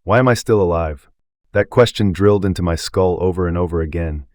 Why am I still alive? That question drilled into my skull over and over again,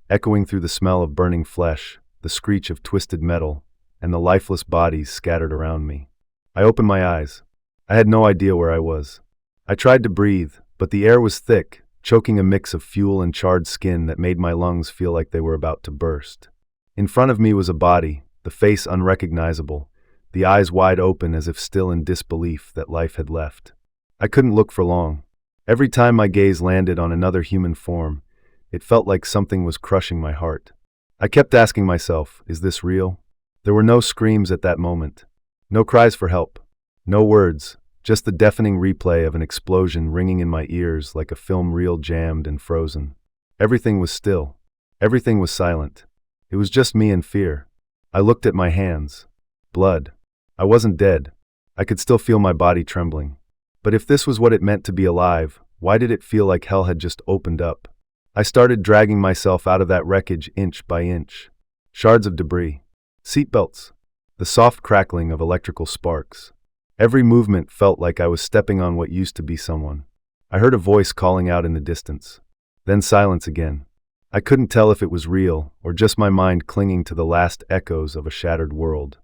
echoing through the smell of burning flesh, the screech of twisted metal, and the lifeless bodies scattered around me. I opened my eyes. I had no idea where I was. I tried to breathe, but the air was thick, choking a mix of fuel and charred skin that made my lungs feel like they were about to burst. In front of me was a body, the face unrecognizable, the eyes wide open as if still in disbelief that life had left. I couldn't look for long. Every time my gaze landed on another human form, it felt like something was crushing my heart. I kept asking myself, is this real? There were no screams at that moment. No cries for help. No words, just the deafening replay of an explosion ringing in my ears like a film reel jammed and frozen. Everything was still. Everything was silent. It was just me and fear. I looked at my hands. Blood. I wasn't dead. I could still feel my body trembling. But if this was what it meant to be alive, why did it feel like hell had just opened up? I started dragging myself out of that wreckage inch by inch. Shards of debris. Seatbelts. The soft crackling of electrical sparks. Every movement felt like I was stepping on what used to be someone. I heard a voice calling out in the distance. Then silence again. I couldn't tell if it was real or just my mind clinging to the last echoes of a shattered world.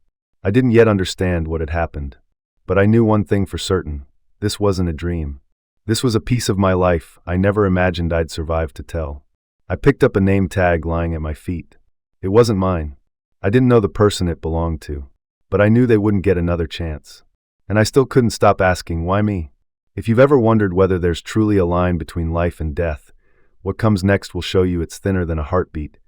I didn't yet understand what had happened. But I knew one thing for certain. This wasn't a dream. This was a piece of my life I never imagined I'd survive to tell. I picked up a name tag lying at my feet. It wasn't mine. I didn't know the person it belonged to. But I knew they wouldn't get another chance. And I still couldn't stop asking, why me? If you've ever wondered whether there's truly a line between life and death, what comes next will show you it's thinner than a heartbeat.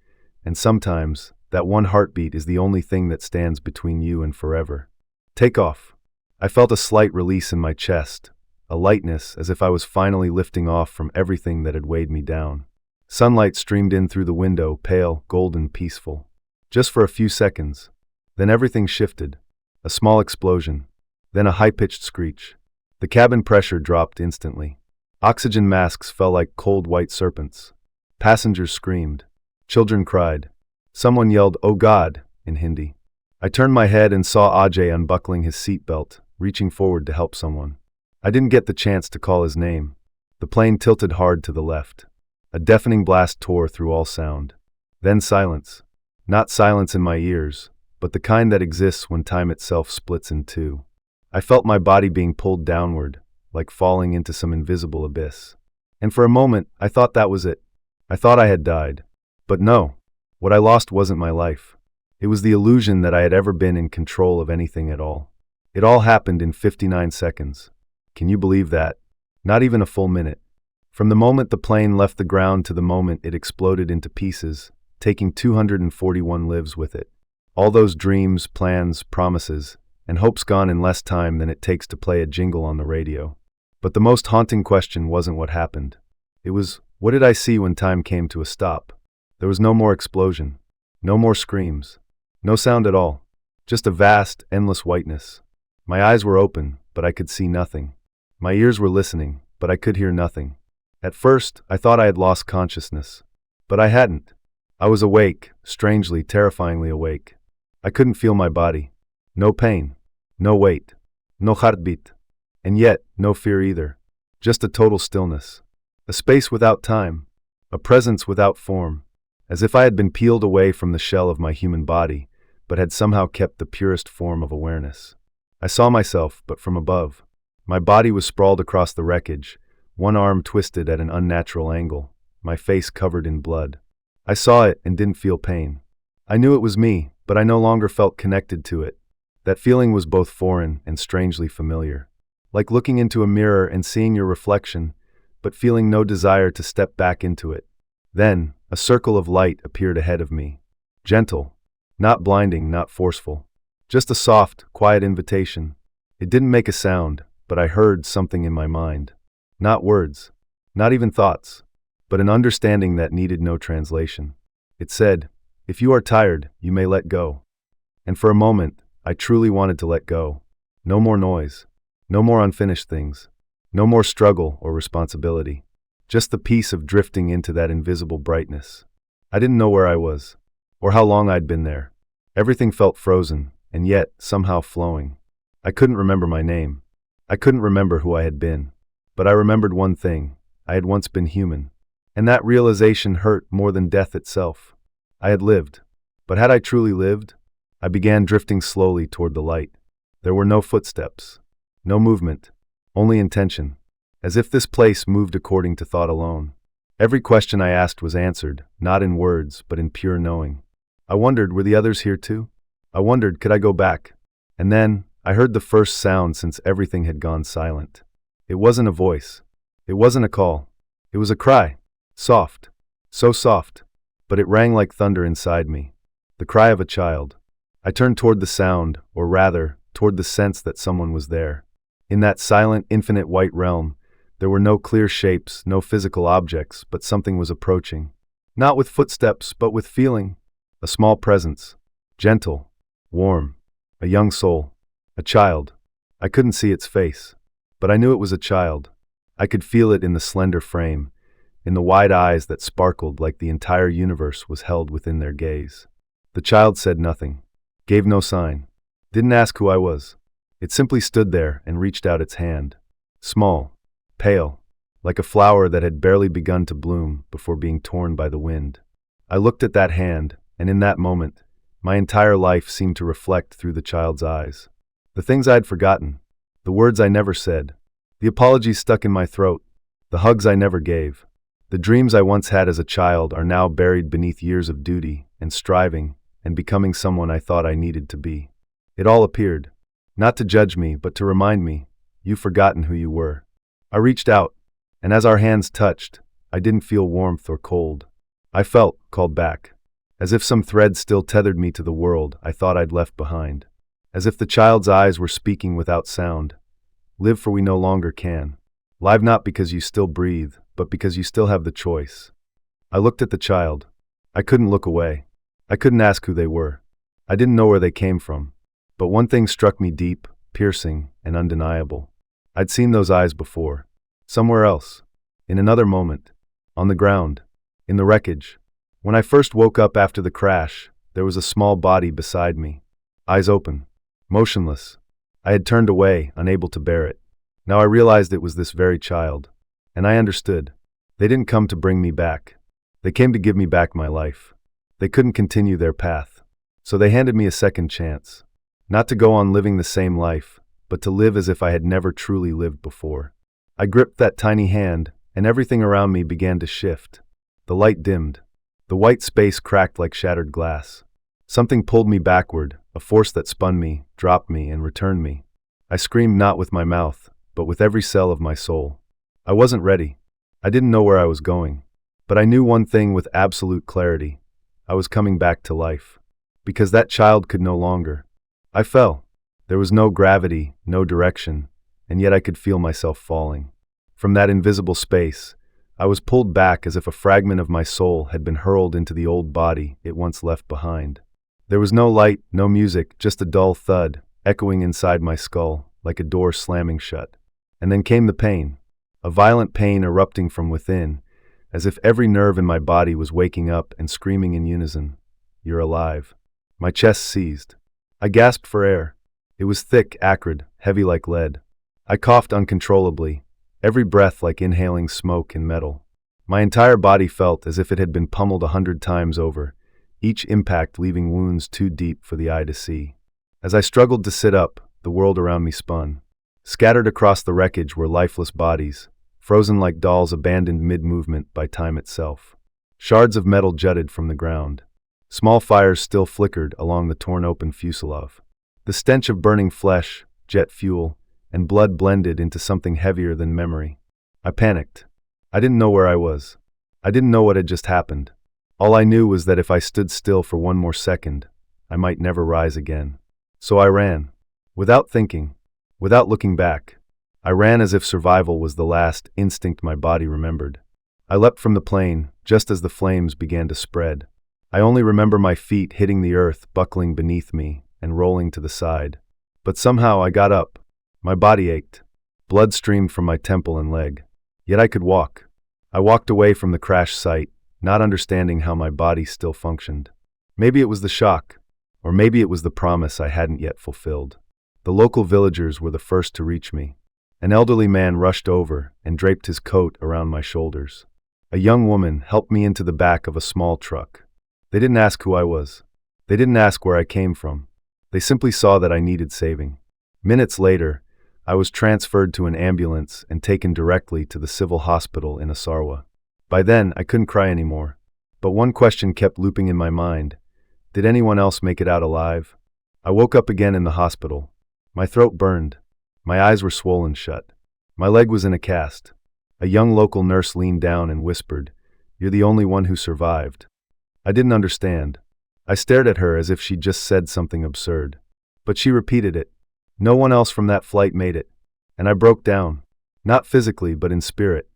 And sometimes, that one heartbeat is the only thing that stands between you and forever. Take off. I felt a slight release in my chest, a lightness as if I was finally lifting off from everything that had weighed me down. Sunlight streamed in through the window, pale, golden, peaceful. Just for a few seconds. Then everything shifted. A small explosion. Then a high-pitched screech. The cabin pressure dropped instantly. Oxygen masks fell like cold white serpents. Passengers screamed. Children cried. Someone yelled, "Oh God," in Hindi. I turned my head and saw Ajay unbuckling his seatbelt, reaching forward to help someone. I didn't get the chance to call his name. The plane tilted hard to the left. A deafening blast tore through all sound. Then silence. Not silence in my ears, but the kind that exists when time itself splits in two. I felt my body being pulled downward, like falling into some invisible abyss. And for a moment, I thought that was it. I thought I had died. But no, what I lost wasn't my life. It was the illusion that I had ever been in control of anything at all. It all happened in 59 seconds. Can you believe that? Not even a full minute. From the moment the plane left the ground to the moment it exploded into pieces, taking 241 lives with it. All those dreams, plans, promises, and hopes gone in less time than it takes to play a jingle on the radio. But the most haunting question wasn't what happened. It was, what did I see when time came to a stop? There was no more explosion. No more screams. No sound at all. Just a vast, endless whiteness. My eyes were open, but I could see nothing. My ears were listening, but I could hear nothing. At first, I thought I had lost consciousness. But I hadn't. I was awake, strangely, terrifyingly awake. I couldn't feel my body. No pain. No weight. No heartbeat. And yet, no fear either. Just a total stillness. A space without time. A presence without form. As if I had been peeled away from the shell of my human body, but had somehow kept the purest form of awareness. I saw myself, but from above. My body was sprawled across the wreckage, one arm twisted at an unnatural angle, my face covered in blood. I saw it and didn't feel pain. I knew it was me, but I no longer felt connected to it. That feeling was both foreign and strangely familiar. Like looking into a mirror and seeing your reflection, but feeling no desire to step back into it. Then, a circle of light appeared ahead of me. Gentle. Not blinding, not forceful. Just a soft, quiet invitation. It didn't make a sound, but I heard something in my mind. Not words. Not even thoughts. But an understanding that needed no translation. It said, if you are tired, you may let go. And for a moment, I truly wanted to let go. No more noise. No more unfinished things. No more struggle or responsibility. Just the peace of drifting into that invisible brightness. I didn't know where I was, or how long I'd been there. Everything felt frozen, and yet somehow flowing. I couldn't remember my name. I couldn't remember who I had been. But I remembered one thing: I had once been human. And that realization hurt more than death itself. I had lived. But had I truly lived? I began drifting slowly toward the light. There were no footsteps, no movement, only intention, as if this place moved according to thought alone. Every question I asked was answered, not in words, but in pure knowing. I wondered, were the others here too? I wondered, could I go back? And then, I heard the first sound since everything had gone silent. It wasn't a voice. It wasn't a call. It was a cry. Soft. So soft. But it rang like thunder inside me. The cry of a child. I turned toward the sound, or rather, toward the sense that someone was there. In that silent, infinite white realm, there were no clear shapes, no physical objects, but something was approaching. Not with footsteps, but with feeling. A small presence. Gentle. Warm. A young soul. A child. I couldn't see its face. But I knew it was a child. I could feel it in the slender frame, in the wide eyes that sparkled like the entire universe was held within their gaze. The child said nothing. Gave no sign. Didn't ask who I was. It simply stood there and reached out its hand. Small. Pale. Like a flower that had barely begun to bloom before being torn by the wind. I looked at that hand, and in that moment, my entire life seemed to reflect through the child's eyes. The things I'd forgotten. The words I never said. The apologies stuck in my throat. The hugs I never gave. The dreams I once had as a child are now buried beneath years of duty and striving and becoming someone I thought I needed to be. It all appeared. Not to judge me, but to remind me, you've forgotten who you were. I reached out, and as our hands touched, I didn't feel warmth or cold. I felt called back. As if some thread still tethered me to the world I thought I'd left behind. As if the child's eyes were speaking without sound. Live, for we no longer can. Live not because you still breathe, but because you still have the choice. I looked at the child. I couldn't look away. I couldn't ask who they were. I didn't know where they came from. But one thing struck me deep, piercing, and undeniable. I'd seen those eyes before. Somewhere else. In another moment. On the ground. In the wreckage. When I first woke up after the crash, there was a small body beside me. Eyes open. Motionless. I had turned away, unable to bear it. Now I realized it was this very child. And I understood. They didn't come to bring me back. They came to give me back my life. They couldn't continue their path. So they handed me a second chance. Not to go on living the same life, but to live as if I had never truly lived before. I gripped that tiny hand, and everything around me began to shift. The light dimmed. The white space cracked like shattered glass. Something pulled me backward, a force that spun me, dropped me, and returned me. I screamed not with my mouth, but with every cell of my soul. I wasn't ready. I didn't know where I was going. But I knew one thing with absolute clarity. I was coming back to life. Because that child could no longer. I fell. There was no gravity, no direction, and yet I could feel myself falling. From that invisible space, I was pulled back as if a fragment of my soul had been hurled into the old body it once left behind. There was no light, no music, just a dull thud, echoing inside my skull, like a door slamming shut. And then came the pain, a violent pain erupting from within, as if every nerve in my body was waking up and screaming in unison, "You're alive." My chest seized. I gasped for air. It was thick, acrid, heavy like lead. I coughed uncontrollably, every breath like inhaling smoke and metal. My entire body felt as if it had been pummeled 100 times over, each impact leaving wounds too deep for the eye to see. As I struggled to sit up, the world around me spun. Scattered across the wreckage were lifeless bodies, frozen like dolls abandoned mid-movement by time itself. Shards of metal jutted from the ground. Small fires still flickered along the torn-open fuselage. The stench of burning flesh, jet fuel, and blood blended into something heavier than memory. I panicked. I didn't know where I was. I didn't know what had just happened. All I knew was that if I stood still for one more second, I might never rise again. So I ran. Without thinking. Without looking back. I ran as if survival was the last instinct my body remembered. I leapt from the plane, just as the flames began to spread. I only remember my feet hitting the earth, buckling beneath me, and rolling to the side. But somehow I got up. My body ached. Blood streamed from my temple and leg. Yet I could walk. I walked away from the crash site, not understanding how my body still functioned. Maybe it was the shock, or maybe it was the promise I hadn't yet fulfilled. The local villagers were the first to reach me. An elderly man rushed over and draped his coat around my shoulders. A young woman helped me into the back of a small truck. They didn't ask who I was. They didn't ask where I came from. They simply saw that I needed saving. Minutes later, I was transferred to an ambulance and taken directly to the civil hospital in Asarwa. By then, I couldn't cry anymore. But one question kept looping in my mind. Did anyone else make it out alive? I woke up again in the hospital. My throat burned. My eyes were swollen shut. My leg was in a cast. A young local nurse leaned down and whispered, "You're the only one who survived." I didn't understand. I stared at her as if she'd just said something absurd. But she repeated it. No one else from that flight made it. And I broke down. Not physically, but in spirit.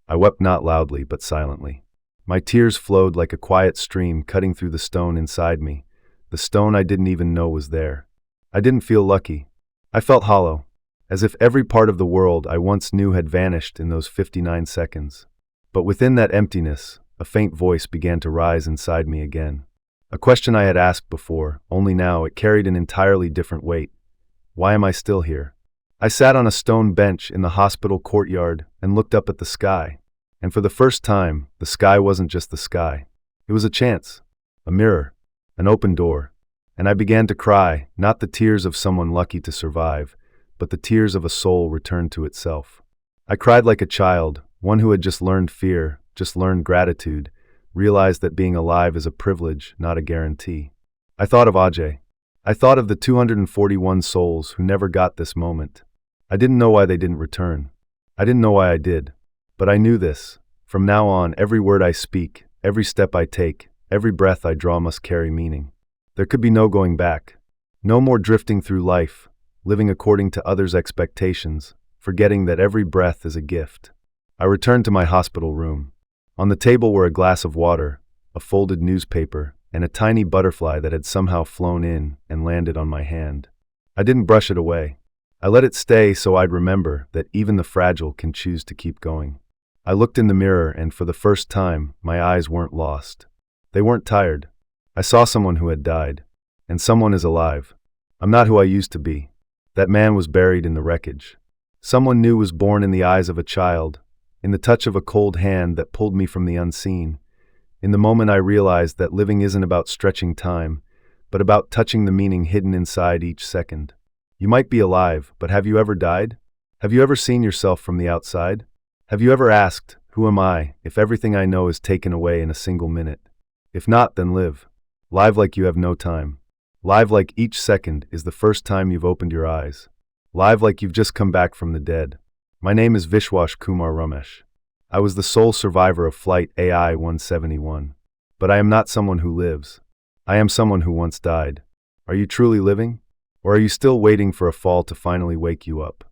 I wept not loudly, but silently. My tears flowed like a quiet stream cutting through the stone inside me, the stone I didn't even know was there. I didn't feel lucky. I felt hollow, as if every part of the world I once knew had vanished in those 59 seconds. But within that emptiness, a faint voice began to rise inside me again. A question I had asked before, only now it carried an entirely different weight. Why am I still here? I sat on a stone bench in the hospital courtyard and looked up at the sky. And for the first time, the sky wasn't just the sky. It was a chance, a mirror, an open door. And I began to cry, not the tears of someone lucky to survive, but the tears of a soul returned to itself. I cried like a child, one who had just learned fear, just learned gratitude, realized that being alive is a privilege, not a guarantee. I thought of Ajay. I thought of the 241 souls who never got this moment. I didn't know why they didn't return. I didn't know why I did. But I knew this. From now on, every word I speak, every step I take, every breath I draw must carry meaning. There could be no going back. No more drifting through life, living according to others' expectations, forgetting that every breath is a gift. I returned to my hospital room. On the table were a glass of water, a folded newspaper, and a tiny butterfly that had somehow flown in and landed on my hand. I didn't brush it away. I let it stay so I'd remember that even the fragile can choose to keep going. I looked in the mirror and for the first time, my eyes weren't lost. They weren't tired. I saw someone who had died. And someone is alive. I'm not who I used to be. That man was buried in the wreckage. Someone new was born in the eyes of a child, in the touch of a cold hand that pulled me from the unseen. In the moment I realized that living isn't about stretching time, but about touching the meaning hidden inside each second. You might be alive, but have you ever died? Have you ever seen yourself from the outside? Have you ever asked, who am I, if everything I know is taken away in a single minute? If not, then live. Live like you have no time. Live like each second is the first time you've opened your eyes. Live like you've just come back from the dead. My name is Vishwash Kumar Ramesh. I was the sole survivor of Flight AI 171. But I am not someone who lives. I am someone who once died. Are you truly living? Or are you still waiting for a fall to finally wake you up?